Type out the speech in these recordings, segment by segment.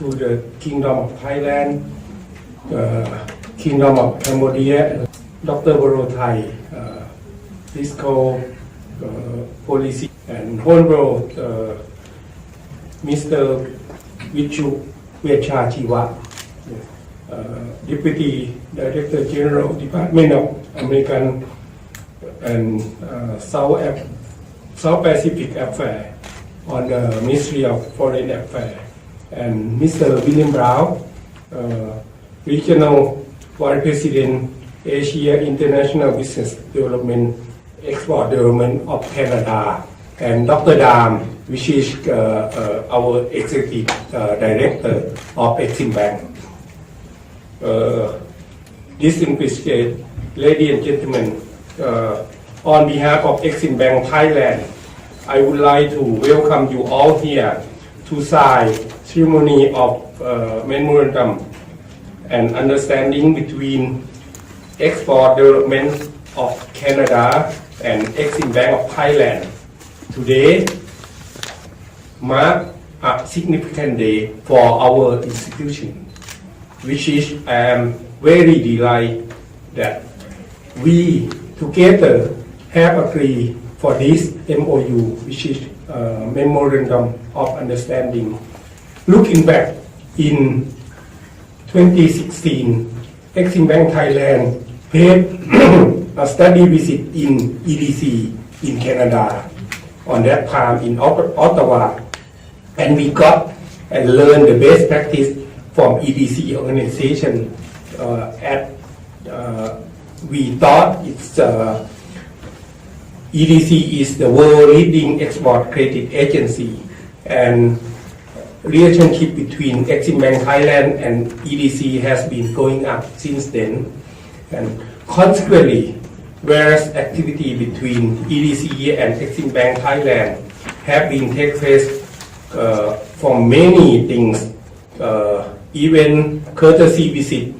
to the Kingdom of Thailand, Kingdom of Cambodia, Dr. Borothai, Fiscal Policy, and Honorable Mr. Vichu Vechachiwa, Deputy Director General, Department of American and South Pacific Affairs on the Ministry of Foreign Affairs, and Mr. William Brown, Regional Vice President, Asia International Business Development, Export Development of Canada, and Dr. Dam, which is our Executive Director of Exim Bank. Distinguished ladies and gentlemen, on behalf of Exim Bank Thailand, I would like to welcome you all here to sign ceremony of memorandum and understanding between Export Development of Canada and Exim Bank of Thailand. Today marks a significant day for our institution, which is I am very delighted that we together have agreed for this MOU, which is Memorandum of Understanding. Looking back in 2016, Exim Bank Thailand paid a study visit in EDC in Canada, on that time in Ottawa, and we got and learned the best practice from EDC organization. We thought EDC is the world leading export credit agency, and relationship between Exim Bank Thailand and EDC has been going up since then, and consequently various activity between EDC and Exim Bank Thailand have been take place for many things, even courtesy visit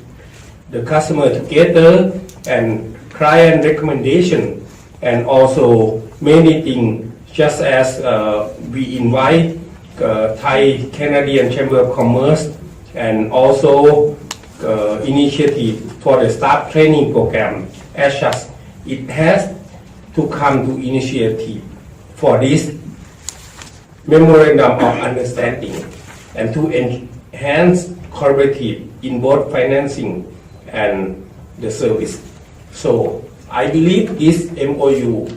the customer together and client recommendation, and also many things, just as we invite Thai-Canadian Chamber of Commerce, and also initiative for the staff training program. As such, it has to come to initiative for this memorandum of understanding and to enhance collaborative in both financing and the service. So I believe this MOU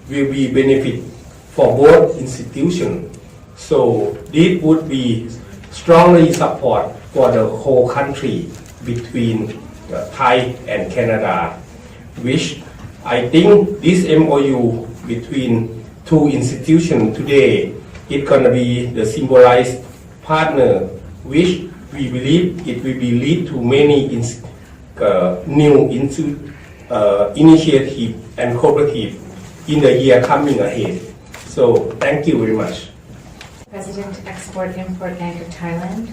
will be benefit for both institutions. So this would be strongly support for the whole country between Thai and Canada, which I think this MOU between two institutions today is going to be the symbolized partner, which we believe it will be lead to many new initiative and cooperative in the year coming ahead. So thank you very much. President, Export-Import Bank of Thailand,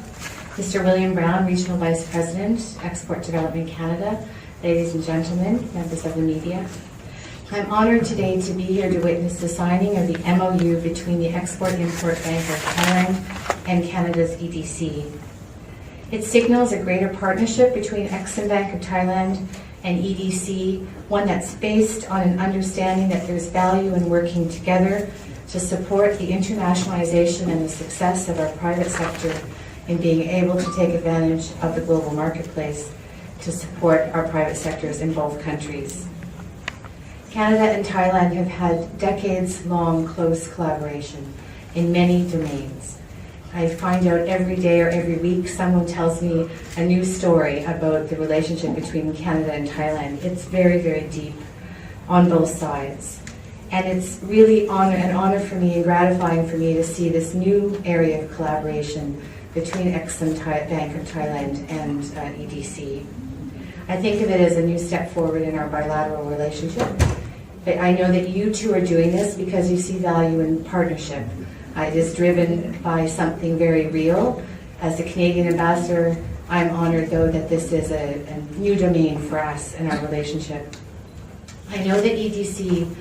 Mr. William Brown, Regional Vice President, Export Development Canada, ladies and gentlemen, members of the media. I'm honored today to be here to witness the signing of the MOU between the Export-Import Bank of Thailand and Canada's EDC. It signals a greater partnership between Exim Bank of Thailand and EDC, one that's based on an understanding that there's value in working together to support the internationalization and the success of our private sector in being able to take advantage of the global marketplace to support our private sectors in both countries. Canada and Thailand have had decades-long close collaboration in many domains. I find out every day or every week someone tells me a new story about the relationship between Canada and Thailand. It's very, very deep on both sides. And it's really an honor for me and gratifying for me to see this new area of collaboration between Exim Bank of Thailand and EDC. I think of it as a new step forward in our bilateral relationship. But I know that you two are doing this because you see value in partnership. It is driven by something very real. As the Canadian ambassador, I'm honored though that this is a new domain for us in our relationship. I know that EDC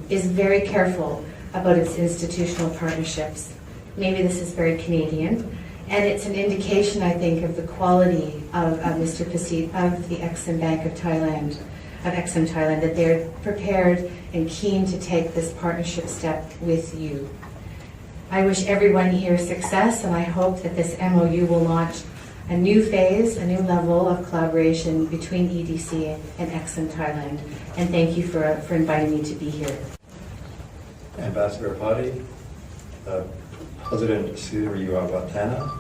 is very careful about its institutional partnerships. Maybe this is very Canadian, And it's an indication, I think, of the quality of Mr. Pasit of the Exim Bank of Thailand, that they're prepared and keen to take this partnership step with you. I wish everyone here success, and I hope that this MOU will launch a new phase, a new level of collaboration between EDC and Exim Thailand. And thank you for inviting me to be here. Ambassador Hadi, President Sri Vatana,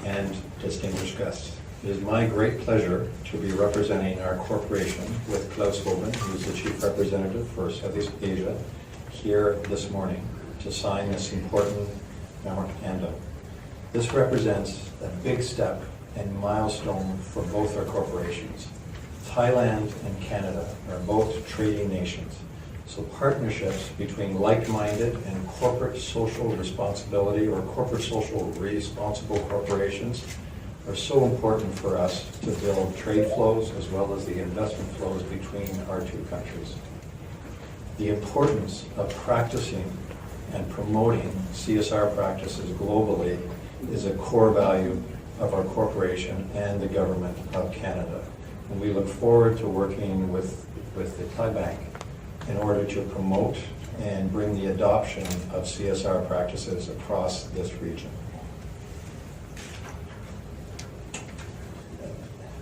and distinguished guests. It is my great pleasure to be representing our corporation with Klaus Hoban, who is the Chief Representative for Southeast Asia, here this morning to sign this important memorandum. This represents a big step and milestone for both our corporations. Thailand and Canada are both trading nations, so partnerships between like-minded and corporate social responsibility or corporate social responsible corporations are so important for us to build trade flows as well as the investment flows between our two countries. The importance of practicing and promoting CSR practices globally is a core value of our corporation and the government of Canada. And we look forward to working with the Thai Bank in order to promote and bring the adoption of CSR practices across this region.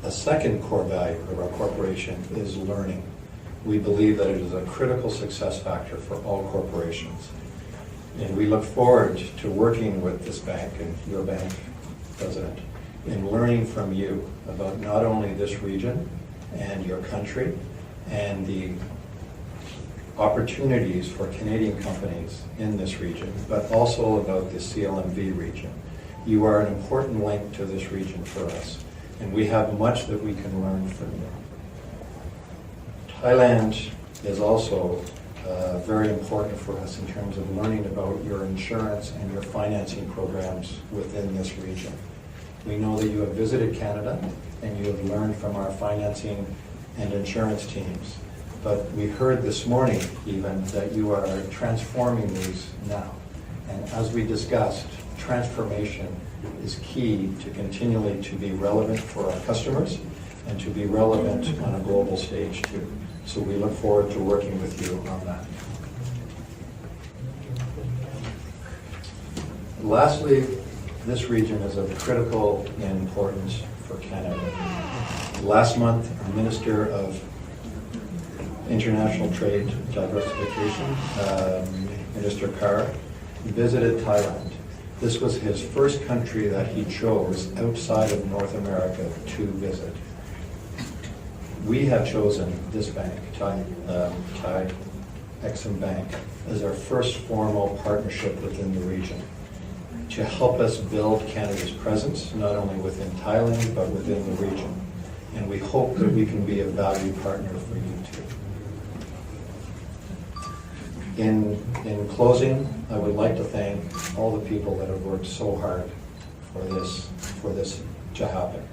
A second core value of our corporation is learning. We believe that it is a critical success factor for all corporations. And we look forward to working with this bank and your bank, President, in learning from you about not only this region and your country and the opportunities for Canadian companies in this region, but also about the CLMV region. You are an important link to this region for us, and we have much that we can learn from you. Thailand is also very important for us in terms of learning about your insurance and your financing programs within this region. We know that you have visited Canada and you have learned from our financing and insurance teams. But we heard this morning even that you are transforming these now. And as we discussed, transformation is key to continually to be relevant for our customers and to be relevant on a global stage too. So we look forward to working with you on that. Lastly, this region is of critical importance for Canada. Last month, our Minister of International Trade Diversification, Minister Carr, visited Thailand. This was his first country that he chose outside of North America to visit. We have chosen this bank, Thai Exim Bank, as our first formal partnership within the region to help us build Canada's presence, not only within Thailand, but within the region. And we hope that we can be a valued partner for you too. In closing, I would like to thank all the people that have worked so hard for this to happen.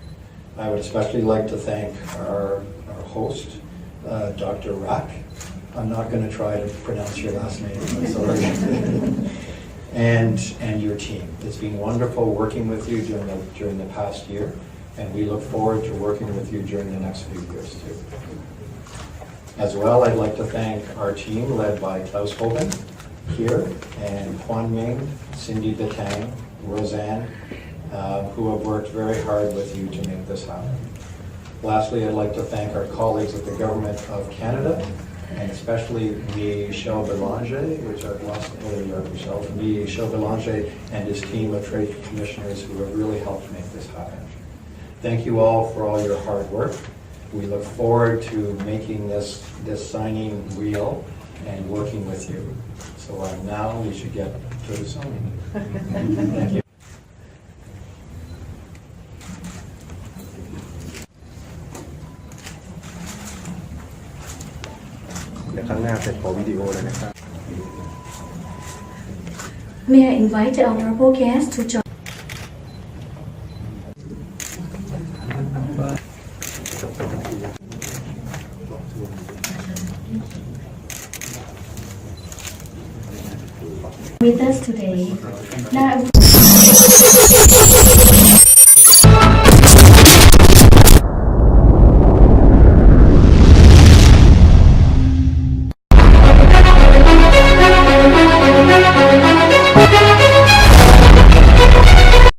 I would especially like to thank our host, Dr. Rak. I'm not going to try to pronounce your last name, I'm sorry. and your team. It's been wonderful working with you during the past year, and we look forward to working with you during the next few years too. As well, I'd like to thank our team led by Klaus Hoban here, and Kwan Ming, Cindy Batang, Roseanne, who have worked very hard with you to make this happen. Lastly, I'd like to thank our colleagues at the Government of Canada, and especially Michel Belanger, which I've lost earlier, Michel Belanger and his team of trade commissioners who have really helped make this happen. Thank you all for all your hard work. We look forward to making this signing real and working with you. So now we should get to the signing. Thank you. เดี๋ยวข้างหน้าเสร็จขอวิดีโอเลยนะครับ May I invite the honorable guest to join with us today. Now,